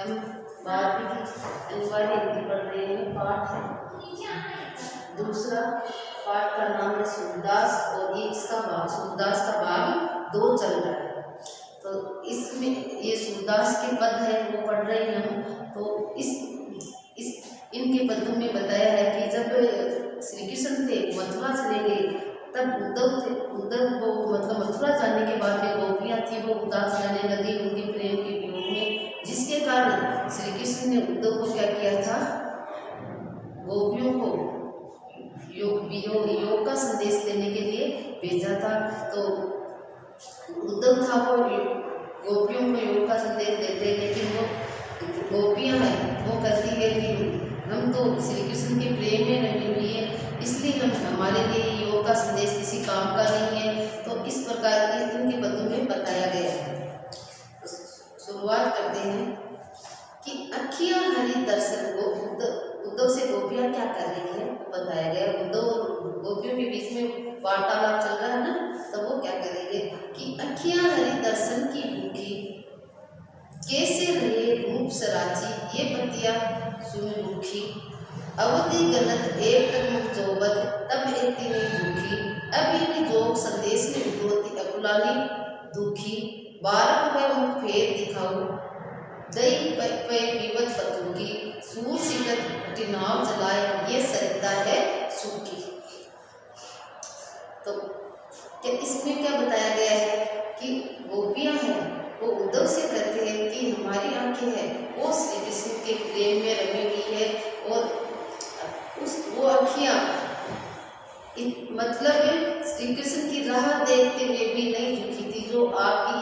हम 12वीं की अनिवार्य हिंदी पढ़ रहे हैं। पाठ है दूसरा। पाठ का नाम है सूरदास और ये इसका भाग सूरदास का भाग 2 चल रहा है। तो इसमें ये सूरदास के पद है वो पढ़ रहे हैं हम। तो इस इनके पदों में बताया है कि जब श्री कृष्ण थे मथुरा चले गए तब उद्धव को मतलब मथुरा जाने के बाद में गोपियाँ थी वो उदास रहने लगी उनके प्रेम के वियोग में, जिसके कारण श्री कृष्ण ने उद्धव को क्या किया था, गोपियों को योग का संदेश देने के लिए भेजा था। तो उद्धव था वो गोपियों को योग का संदेश देते, लेकिन वो गोपियाँ हैं वो कहती है कि हम तो श्री कृष्ण के प्रेम में रमी हुई है, इसलिए हमारे लिए योग का संदेश किसी काम का नहीं है। तो इस प्रकार की इनके पदों में बताया गया है। शुरुआत करते हैं कि अखियाँ हरि दर्शन को उद्धव से गोपियाँ क्या कर रही है बताया गया। उद्धव गोपियों के बीच में वार्तालाप चल रहा है ना, तब वो क्या कर रही है कि अखियाँ हरि दर्शन की भूखी कैसे रहे रूप सराची ये पतिया सुन भूखी, अवधि गलत एक टकमुख जोबत तब एती नहीं झूठी, अब ये जोग संदेश में विरोधी अकुलानी दुखी, बारक व मुख फेर दिखाऊ दई पे पीवत पतूगी, सूर सिकत टिनाव जलाए ये सरिता है सूखी। तो क्या इसमें क्या बताया गया है कि गोपियाँ हैं वो उद्धव से कहते हैं कि हमारी आंखें हैं वो श्री कृष्ण के प्रेम में रमी हुई है और वो अखियाँ मतलब श्री कृष्ण की राह देखते हुए भी नहीं झुकी थी। जो आपकी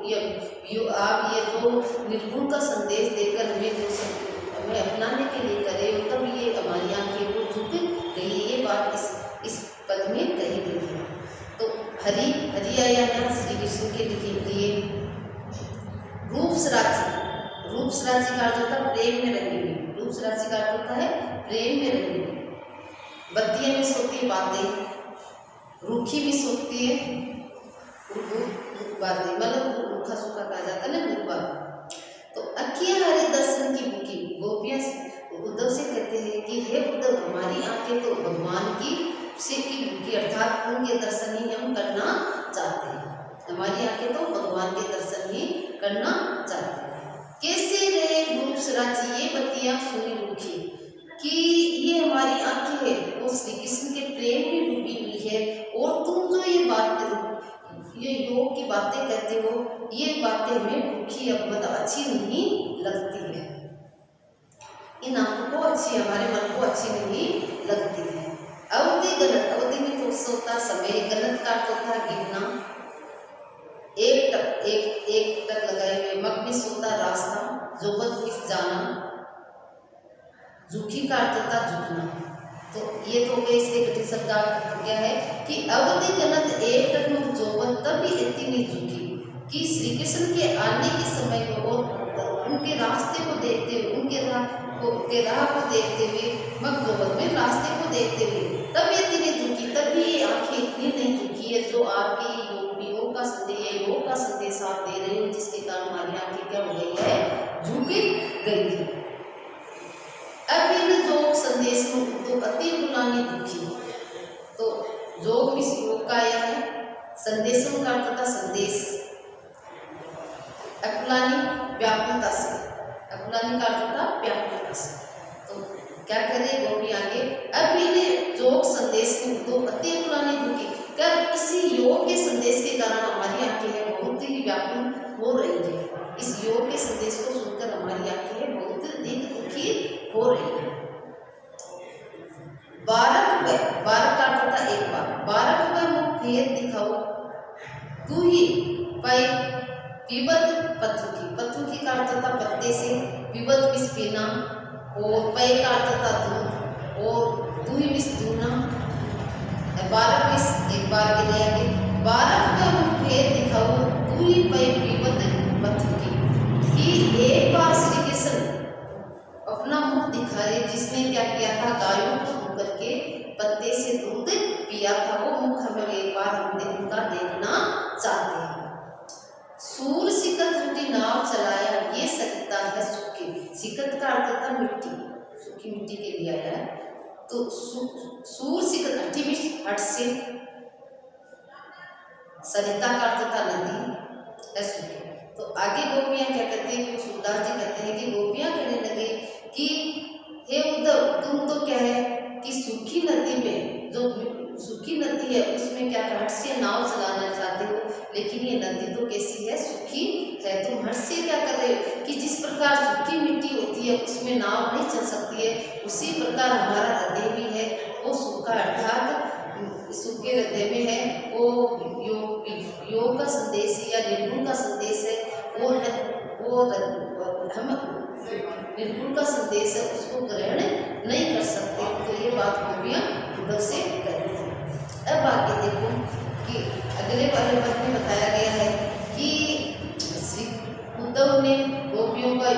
ये आप ये जो निर्गुण का संदेश देकर हमें अपनाने के लिए करे तब ये हमारी आंखें वो झुक गई। ये बात इस पद में कही गई है। तो हरि आया है श्री कृष्ण के लिए। रूप सराची का अर्थ होता है प्रेम में रंगी हुई। रूप सराची का अर्थ होता है प्रेम में रंगी हुई। बत्तियां भी सोती है बातें, रूखी भी सोती है बातें, मतलब रूखा सूखा कहा जाता है ना बात। तो अखियाँ हरि दर्शन की भूखी गोपियाँ उद्धव से कहते हैं कि हे उद्धव हमारी आंखें तो भगवान की भूखी अर्थात उनके दर्शन ही हम करना चाहते हैं। हमारी आंखें तो भगवान के दर्शन ही करना चाहते हैं। कैसे रहे रूप सराची ये बत्तियां सुनी रूखी, कि ये हमारी आंखें है वो श्री कृष्ण के प्रेम में डूबी हुई है और तुम जो ये योग की बातें कहते हो ये बातें हमें रूखी मतलब अच्छी नहीं लगती है। इन आंखों को अच्छी हमारे मन को अच्छी नहीं लगती है। अवधि गलत, अवधि में तो सोता समय, गलत का अर्थ होता है गिरना। एक टक लगाए हुए, मग में सोता रास्ता, जोबत में जाना, झुकी का अर्थ होता झुकना। तो ये तो गए इसके कठिन शब्द क्या है कि अवधि गलत एक टकमुख जोबत तभी इतनी नहीं झुकी, कि श्री कृष्ण के आने के समय को और उनके रास्ते को देखते हुए उनके राह को देखते हुए मग जोबत में रास्ते को देखते हुए तब इतनी नहीं झुकी, तभी ये आंखें इतनी नहीं झुकी है जो आपके योग का संदेश आप दे रहे हो, जिसके कारण हमारी आंखें क्या हो गई है झुक गई है। अब इन योग संदेश तो अति गुलानी दुखी। तो योग इस योग का आया है, संदेशों का अर्थ था संदेश, अकुलानी व्याकुलता से, अकुलानी का अर्थ था व्याकुलता से। तो क्या करे गोपी आगे, अब इन्हें योग संदेश तो अति गुलानी दुखी कर इसी योग के संदेश के कारण हमारी आंखें है बहुत ही व्याकुल हो रही है। इस योग के संदेश को सुनकर हमारी आंखें बहुत अधिक दुखी हो रही है। बारक का अर्थ होता है एक बार, बारक व मुख फेर दिखाओ तू ही पै पीवत पत्थुकी का अर्थ होता पत्ते से, पीवत विष पीना, और पै का अर्थ होता दूध, और तू ही विष दूना। बारक विष एक बार के लिए आगे, बारक व मुख फेर दिखाओ तू ही पै पीवत पत्थुकी, कि एक बार श्री कृष्ण अपना मुख दिखा रहे जिसने क्या किया था गायों को होकर के पत्ते से दूध पिया था, वो मुख हमें एक बार हम उनका देखना चाहते हैं। सूर सिकत हटी नाव चलाया, ये सरिता है सूखी। सिकत का अर्थ था मिट्टी, सूखी मिट्टी के लिए आया है। तो सूर सिकत हटी में हट से, सरिता का अर्थ था नदी है सूखी। तो आगे गोपियां क्या कहती है कि सूरदास जी कहते हैं कि गोपियां कहने लगे कि हे उद्धव, तुम तो क्या है कि सूखी नदी में, जो सूखी नदी है उसमें क्या हट से नाव चलाना चाहते हो, लेकिन ये नदी तो कैसी है, सूखी है। तुम हट से क्या कर रहे हो कि जिस प्रकार सूखी मिट्टी होती है उसमें नाव नहीं चल सकती है, उसी प्रकार हमारा हृदय भी है, वो सूखा अर्थात सूखे हृदय में है, वो योग का संदेश या निर्गुण का संदेश है, वो हम निर्गुण का संदेश है, उसको ग्रहण नहीं कर सकते। तो ये बात गोपियां उद्धव से कहती हैं। अब आगे देखो कि अगले वाले पद में बताया गया है कि श्री उद्धव ने गोपियों का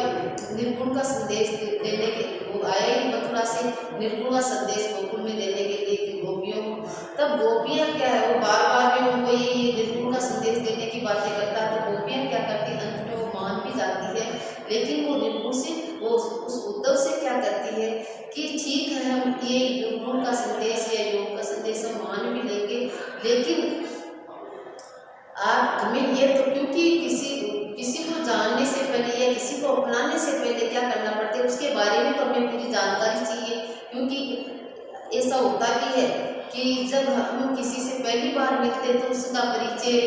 निर्गुण का संदेश देने के, वो आए मथुरा से निर्गुण का संदेश गोकुल में देने के लिए कि गोपियों को, तब गोपियां क्या है, वो बार बार में उनको ये निर्गुण का संदेश देने की बातें करता है। तो गोपियां क्या करती है, अंत में वो मान भी जाती है, लेकिन वो निर्गुण से, वो उस उद्धव से क्या करती है कि ठीक है, हम ये निर्गुण का संदेश या योग का संदेश हम मान भी लेंगे, लेकिन आप हमें ये तो, क्योंकि किसी को जानने से पहले या किसी को अपनाने से पहले क्या करना पड़ता है, उसके बारे में तो हमें पूरी जानकारी चाहिए। क्योंकि ऐसा होता भी है कि जब हम किसी से पहली बार मिलते हैं तो उसका परिचय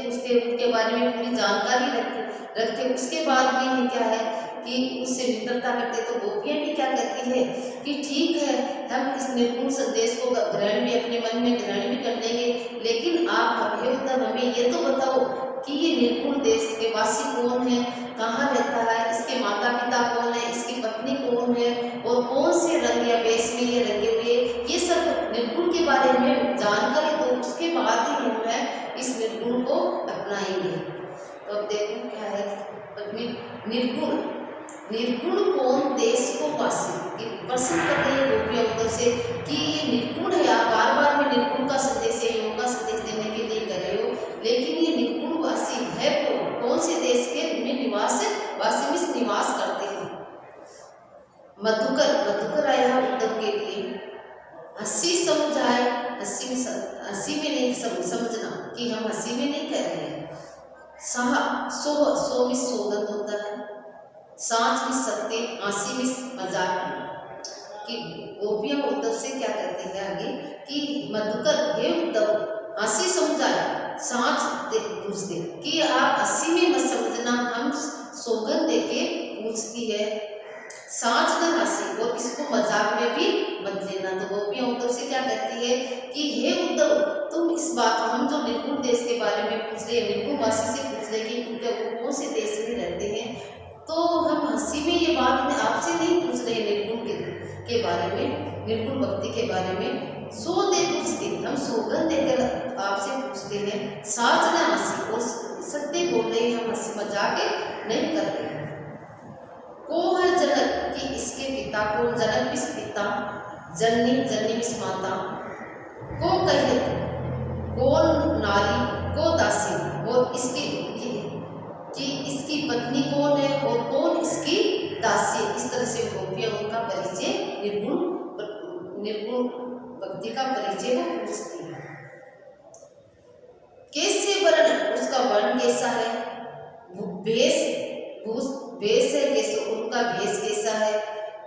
पूछते, उनके बारे में पूरी जानकारी रखते, उसके बाद में ये क्या है कि उससे मित्रता करते। तो गोपियां भी क्या कहती है कि ठीक है, हम इस निर्गुण संदेश को ग्रहण भी, अपने मन में ग्रहण भी कर लेंगे, लेकिन आप हमें ये तो बताओ कि ये निर्गुण देश के वासी कौन है, कहाँ रहता है, इसके माता पिता कौन है, इसकी पत्नी कौन है, और कौन से रंग या वेश में ये रंगे हुए, ये सब निर्गुण के बारे में जानकारी दो, उसके बाद ही हम इस निर्गुण को अपनाएंगे। तो अब देखो क्या है, निर्गुण कौन देश को वासी, प्रश्न कर रही है गोपियां उद्धव से कि ये निर्गुण है, आप बार बार में निर्गुण का संदेश या योग का संदेश देने के लिए कर रहे हो, लेकिन ये निर्गुण वासी है कौन से देश के में निवास करते हैं। मधुकर आया उद्धव के लिए, हंसी समझ आए, हंसी में नहीं समझना कि हम हंसी में नहीं कह रहे हैं। सो में सोगंद होता है, सांच में सत्य, हंसी में मजाक। कि गोपियां उद्धव से क्या कहती है आगे कि मधुकर, हे उद्धव, हंसी समझाए, सांच पूछ दे कि आप हंसी में मत समझना, हम सौगंध देके पूछती है, सांच न हंसी, और इसको मजाक में भी मत लेना। तो गोपियां उद्धव से क्या कहती है कि हे उद्धव, तुम इस बात, हम जो निर्गुण देश के बारे में पूछ रहे हैं, निर्गुण वासी से पूछ रहे कि वो कौन से देश में रहते हैं, तो हम हंसी में ये बात में आपसे नहीं पूछ रहे निर्गुण के बारे में, निर्गुण भक्ति के बारे में, सो दे पूछते, हम सौगंध देकर आपसे पूछते हैं, साच न हंसी, और सत्य बोल रहे हैं, हम हंसी मजाक नहीं कर रहे। को है जनक कि इसके पिता को, जनक किस पिता, जननी मिस माता, को कहियत कौन नारी, को दासी, और इसकी पत्नी कौन है और कौन इसकी दासी। इस तरह से गोपियां उनका परिचय, निर्गुण भक्ति का परिचय वो पूछती है। कैसे वर्ण, उसका वर्ण कैसा है, भेष है कैसे, उनका भेष कैसा है,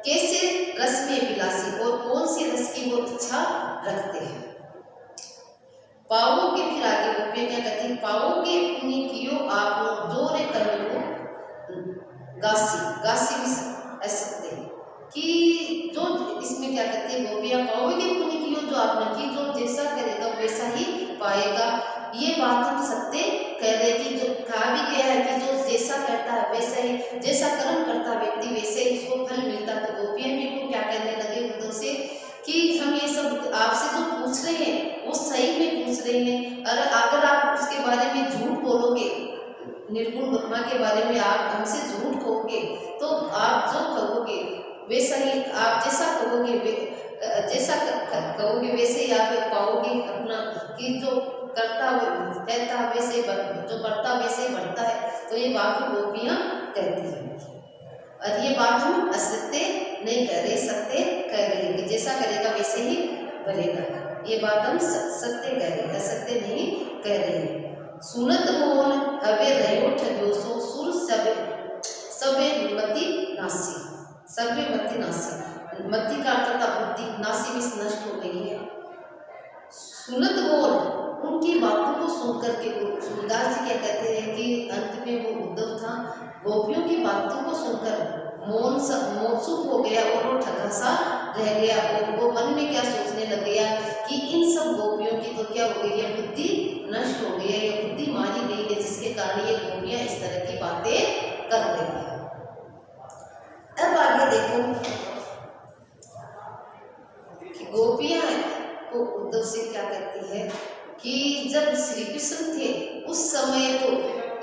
कैसे रस में विलासी, और कौन से रस की वो इच्छा रखते हैं। पाओगे, फिर आगे गोपियां क्या कहती हैं, पाओगे पुण्य कियो आप जो रे करने को गासी भी सकते हैं कि जो इसमें क्या कहती है गोपियां, पाओगे पुण्य कियो जो आपने की, जो जैसा करेगा वैसा ही पाएगा। ये बात हम सत्य कह रहे कि जो कहा भी गया है कि जो जैसा करता है वैसा ही, जैसा कर्म करता है व्यक्ति वैसे ही उसको फल मिलता। तो गोपियां भी वो क्या कहने लगे उद्धव से कि हम ये सब आपसे जो पूछ रहे हैं वो सही में पूछ रहे हैं, और अगर आप उसके बारे में झूठ बोलोगे, निर्गुण ब्रह्मा के बारे में आप हमसे झूठ कहोगे, तो आप जो कहोगे वैसा ही, आप जैसा कहोगे वैसे ही आप पाओगे अपना, कि जो करता कहता वैसे जो करता वैसे बढ़ता है, तो ये बात गोपियाँ कहती हैं। और ये बात हम असत्य नहीं कह रहे, सत्य कह रहे हैं कि जैसा करेगा वैसे ही बढ़ेगा। ये बात हम सत्य कह रहे हैं, असत्य नहीं कह रहे हैं। सुनत मोल हवे रहो ठग्यो सो सुर सबे मति नासी। सबे मति नासी, मति का अर्थ था बुद्धि, नासी में नष्ट हो गई है। सुनत मोल, उनकी बातों को सुनकर के सूरदास जी क्या कहते हैं कि अंत में वो उद्धव था, गोपियों की बातों को सुनकर मौन चुप हो गया और वो ठगा सा रह गया। और वो मन में क्या सोचने लग गया कि इन सब गोपियों की तो क्या हो गई है, बुद्धि नष्ट हो गई है, ये बुद्धि मारी गई है, जिसके कारण ये गोपियां इस तरह की बातें कर रही हैं। अब आगे देखो कि गोपियां को उद्धव से क्या कहती है कि जब श्री कृष्ण थे उस समय तो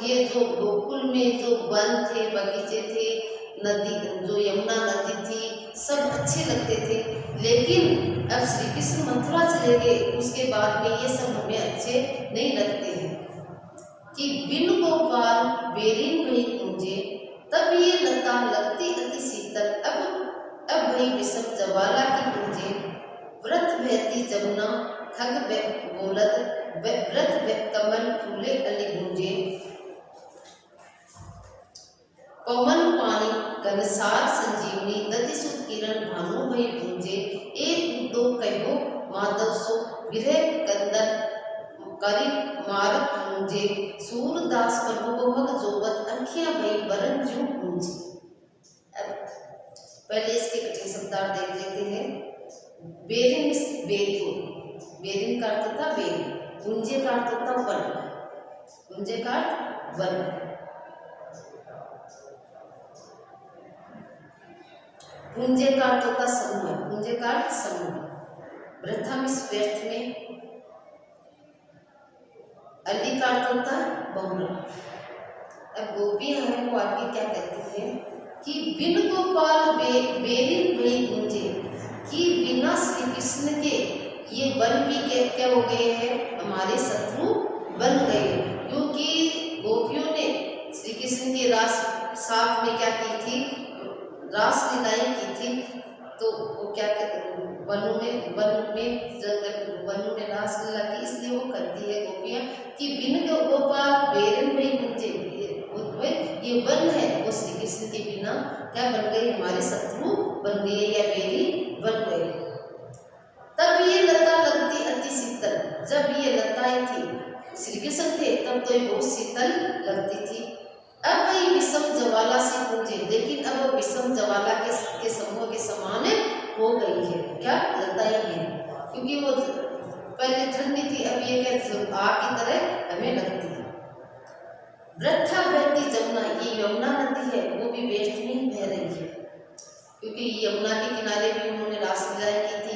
ये जो गोकुल में जो वन थे, बगीचे थे, नदी जो यमुना नदी थी, सब अच्छे लगते थे। लेकिन अब श्री कृष्ण मथुरा चले गए, उसके बाद में ये सब हमें अच्छे नहीं लगते हैं। कि बिन गोपाल बेरिन भई कुंजे, तब ये लता लगती अति शीतल। अब भई विषम ज्वाला की कुंजे, व्रत बहती जमुना खग बोलत, व्रत कमल फूले अली गुंजे। पवन पानी घनसार संजीवनी, दधि सुत किरण भानु भई पूंजे। एक दो कहो माधव सो विरह कंदन करी मारत पूंजे। सूरदास प्रभु को मग जोबत, अंखियां भई बरन जू पूंजे। अब पहले इसके कठिन शब्दार्थ देख लेते हैं। बेरिन बेरिन का अर्थ था बेरी, पूंजे का अर्थ था वन, पूंजे का अर्थ वन। पूंजे का अर्थ होता समूह, पूंजे का अर्थ समूह। प्रथम इस व्यर्थ में, अली का अर्थ होता है बहुरा। अब गोपियां हैं वो आगे क्या कहती है कि बिन गोपाल बेरिन भई गुंजे, कि बिना श्री कृष्ण के ये वन भी क्या हो गए हैं, हमारे शत्रु बन गए। क्योंकि गोपियों ने श्री कृष्ण के रास साथ में क्या की थी, रास लीलाएं की थी। तो वो क्या कहते वनु ने रास लीला की, इसलिए वो करती है गोपियां कि बिन गोपाल बेरन भई गुंजे, ये वन है वो श्री कृष्ण के बिना क्या बन गए, हमारे शत्रु बन गए या बेरी बन गए। तब ये लता लगती अति शीतल, जब ये लताएं थी श्री कृष्ण थे तब तो ये बहुत शीतल लगती थी। अब वही विषम ज्वाला से पूंजे, लेकिन अब वो विषम ज्वाला के समूह के समान हो गई है, क्या लताएं हैं, क्योंकि वो पहले ठंडी थी, अब ये क्या आग की तरह हमें लगती है। वृथा बहती जमुना, ये यमुना नदी है वो भी व्यर्थ में बह रही है, क्योंकि यमुना के किनारे भी उन्होंने रास लीलाएं की थी।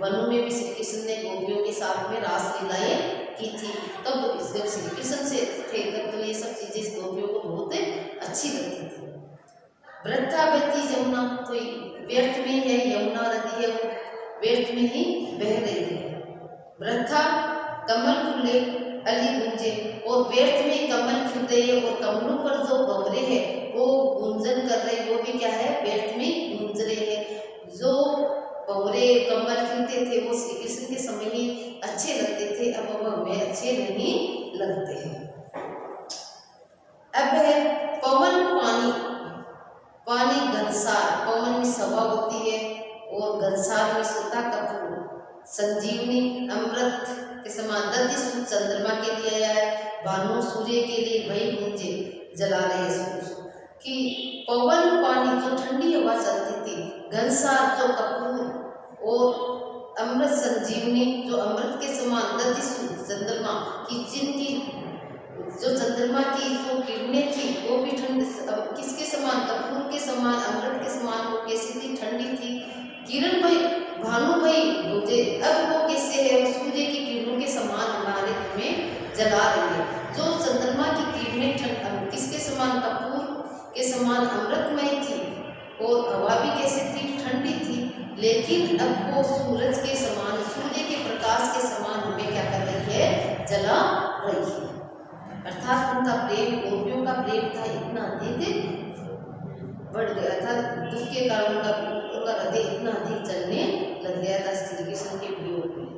वनु में भी श्री कृष्ण ने गोपियों के साथ में रास लीलाएं की थी। तब जब श्री कृष्ण से थे तब तो ये सब चीजें गोपियों को बहुत अच्छी लगती थी। वृथा बहती जमुना, तो व्यर्थ में है, यमुना नदी है वो व्यर्थ में ही बह रही है। वृथा कमल फूले अली गुंजे, और व्यर्थ में कमल खिल रही है और कमलों पर जो भंवरे हैं वो गुंजन कर रहे, वो भी क्या है, व्यर्थ में गूंज रहे हैं। जो भंवरे कमल खिलते थे वो श्री कृष्ण के समय ही अच्छे लगते थे, अब वो हमें अच्छे नहीं लगते हैं। अब है पवन पानी घनसार, पवन में सभा होती है और घनसार में सोता कपूर। संजीवनी अमृत के समान, दधि चंद्रमा के लिए आया है, भानु सूर्य के लिए वही गुंजे जला रहे सूरज। कि पवन पानी जो ठंडी हवा चलती थी, घनसार जो कपूर, और अमृत संजीवनी जो अमृत के समान, दधि चंद्रमा की जिनकी जो चंद्रमा की जो किरणें थी वो भी ठंड किसके समान, कपूर के समान, अमृत के समान, वो कैसी थी, ठंडी थी। किरण भाई भानु भाई बुझे, अब वो कैसे है, सूर्य की किरणों के समान हमारे में जला रही है। जो चंद्रमा की किरणें किसके समान, कपूर के समान अमृतमय थी, और हवा भी कैसे थी, ठंडी थी। लेकिन अब वो सूरज के समान, सूर्य के प्रकाश के समान हमें क्या कर रही है, जला रही है। अर्थात उनका प्रेम, गोपियों का प्रेम था इतना अधिक बढ़ गया था, दुख के कारण उनका हृदय इतना अधिक जलने लग गया था श्री कृष्ण के वियोग में।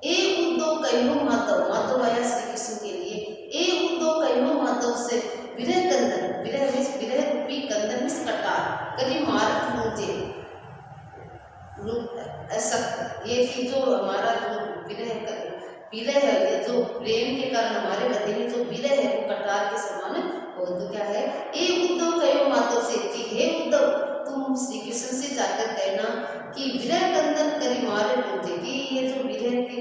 एक उद्धव कहो माधव, माधव आया श्री कृष्ण के लिए, एक उद्धव कहो माधव से विरह कंदन, विरह रूपी कंदन में कटार करी मारत मुझे ऐसा, ये कि जो हमारा जो विरह है, जो प्रेम के कारण हमारे हृदय में जो विरह है वो कटार के समान हो। तो क्या है, ए उद्धव कहो माधव से कि हे उद्धव तुम श्री कृष्ण से जाकर कहना कि विरह कंदन करी मारे मुझे, कि ये जो विरह के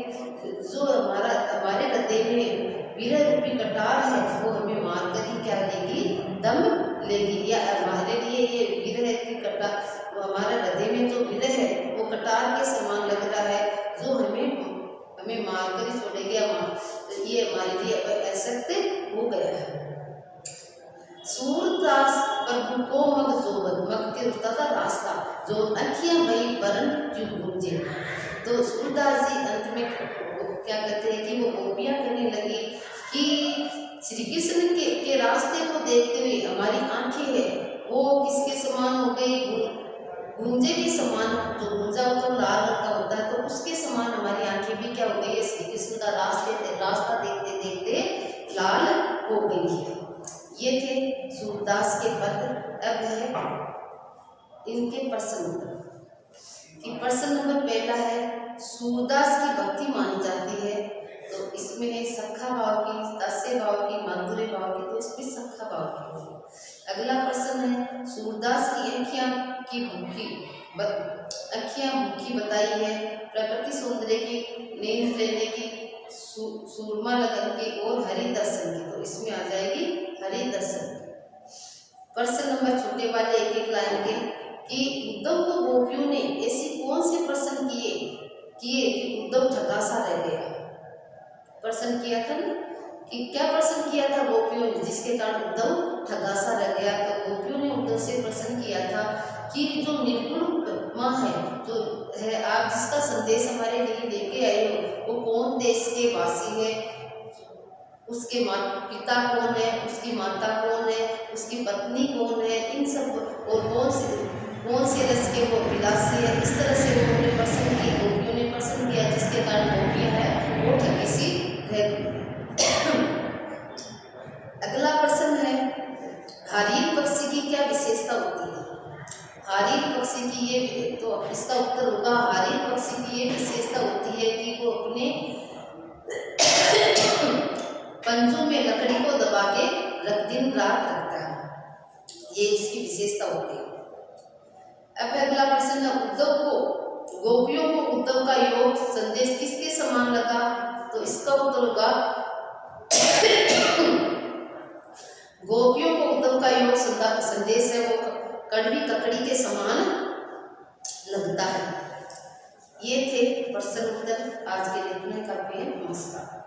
जो हमारे हृदय में विरह रूपी कटार है वो हमें मार कर ही क्या लेगी, दम लेगी। या हमारे लिए ये विरह की कटार, हमारे हृदय में जो विरह है वो कटार के समान लग रहा है, जो हमें मार कर ही छोड़ेगी, ये हमारे लिए असत्य हो गया है। सूरदास प्रभु को मग जोबत, मग के होता था रास्ता, जो अखियां भई बरन क्यों गूंजे। तो सूरदास जी अंत में क्या कहते हैं कि वो गोपियां कहने लगी कि श्री कृष्ण के रास्ते को देखते हुए हमारी आंखें है वो किसके समान हो गई, गूंजे के समान। जो गूंजा होता है लाल रंग का होता है, तो उसके समान हमारी आंखें भी क्या हो गई है, श्री कृष्ण का रास्ता देखते देखते लाल हो गई है। ये थे सूरदास के पद। अब है इनके प्रश्न कि प्रश्न नंबर पहला है, सूरदास की भक्ति मानी जाती है, तो इसमें है सखा भाव की, दास्य भाव की, माधुर्य भाव की, तो इसमें सखा भाव की होगी। अगला प्रश्न है, सूरदास की अखियां भूखी बताई है, प्रकृति सौंदर्य की, नींद लेने की, सूरमा लगन की और हरि दर्शन की, तो इसमें आ जाएगी हरि दर्शन। प्रश्न नंबर छोटे वाले एक एक लाइन के कि उद्धव को गोपियों ने ऐसी कौन से प्रश्न किए कि उद्धव ठगा सा रह गया। प्रश्न किया था ना कि क्या प्रश्न किया था गोपियों ने जिसके कारण उद्धव ठगा सा रह गया। तो गोपियों ने उद्धव से प्रश्न किया था कि जो निर्गुण माँ है, जो है आप जिसका संदेश हमारे लिए लेके आए हो, वो कौन देश के वासी है, उसके पिता कौन है, उसकी माता कौन है, उसकी पत्नी कौन है, इन सब, और कौन से रस के वो विलासी है। इस तरह से उन्होंने प्रश्न किए, गोपियों ने प्रश्न किया, जिसके कारण गोपियां है वो ठगी सी रह गई। अगला प्रश्न है, हारीर पक्षी की क्या विशेषता होती है। हारीर पक्षी की ये, तो इसका उत्तर होगा हारीर पक्षी की ये विशेषता होती है कि वो अपने पंजों में लकड़ी को दबा के दिन रात रखता है, ये इसकी विशेषता होती है। अब अगला प्रश्न है, उद्धव को, गोपियों को उद्धव का योग संदेश किसके समान लगा। तो इसका उत्तर होगा गोपियों को उद्धव का योग संदेश है वो कड़वी ककड़ी के समान लगता है। ये थे प्रश्न उत्तर। आज के लिखने का नमस्कार।